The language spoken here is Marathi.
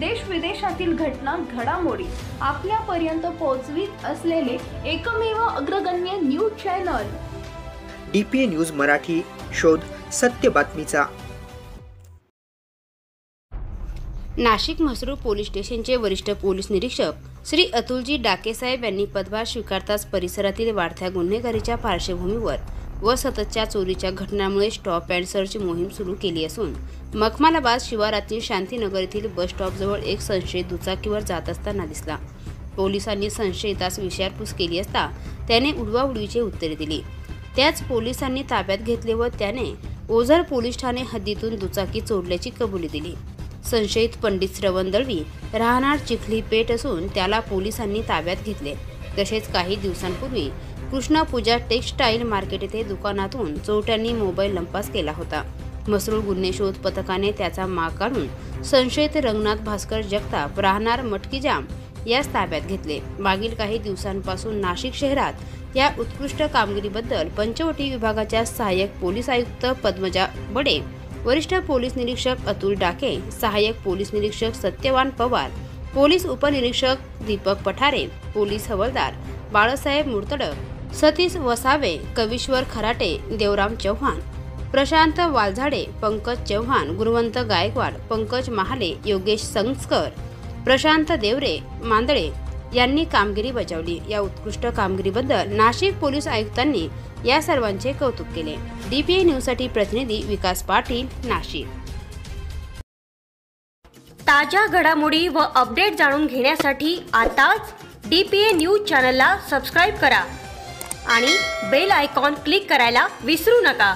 देश विदेशातील घटना घडामोडी आपल्यापर्यंत पोहोचवित असलेले एकमेव अग्रगण्य news channel DPA news Marathi. शोध सत्य बातमीचा. नाशिक म्हसरूळ पोलीस स्टेशनचे वरिष्ठ पोलीस निरीक्षक श्री अतुलजी डाके साहेब यांनी पदभार स्वीकारताच परिसरातील वाढत्या गुन्हेगारीच्या पार्श्वभूमीवर व सततच्या चोरीच्या घटनांमुळे स्टॉप अँड सर्च मोहीम सुरू केली असून मखमालाबाद शिवारातील शांतीनगर येथील बस स्टॉपजवळ एक संशयित दुचाकीवर जात असताना दिसला. पोलिसांनी संशयितास विचारपूस केली असता त्याने उडवाउडवीची उत्तरे दिली. त्याच पोलिसांनी ताब्यात घेतले व त्याने ओझर पोलीस ठाणे हद्दीतून दुचाकी चोरल्याची कबुली दिली. संशयित पंडित श्रवण दळवी राहणार चिखली पेठ असून त्याला पोलिसांनी ताब्यात घेतले. तसेच काही दिवसांपूर्वी कृष्णा पूजा टेक्सटाईल मार्केट येथे दुकानातून चोरट्यांनी मोबाईल लंपास केला होता. म्हसरूळ गुन्हे शोध पथकाने त्याचा माग काढून संशयित रंगनाथ भास्कर जगताप राहणार मटकीजाम यास ताब्यात घेतले. मागील काही दिवसांपासून नाशिक शहरात या उत्कृष्ट कामगिरीबद्दल पंचवटी विभागाच्या सहाय्यक पोलीस आयुक्त पद्मजा बडे, वरिष्ठ पोलीस निरीक्षक अतुल डाके, सहाय्यक पोलीस निरीक्षक सत्यवान पवार, पोलीस उपनिरीक्षक दीपक पठारे, पोलीस हवालदार बाळासाहेब मुर्तडक, सतीश वसावे, कविश्वर खराटे, देवराम चव्हाण, प्रशांत वालझाडे, पंकज चव्हाण, गुणवंत गायकवाड, पंकज महाले, योगेश संस्कर, प्रशांत देवरे मांदळे यांनी कामगिरी बजावली. या उत्कृष्ट कामगिरीबद्दल नाशिक पोलीस आयुक्तांनी या सर्वांचे कौतुक केले. DPA न्यूजसाठी प्रतिनिधी विकास पाटील, नाशिक. ताज्या घडामोडी व अपडेट जाणून घेण्यासाठी आताच DPA न्यूज चॅनलला सबस्क्राईब करा आणि बेल आयकॉन क्लिक करायला विसरू नका.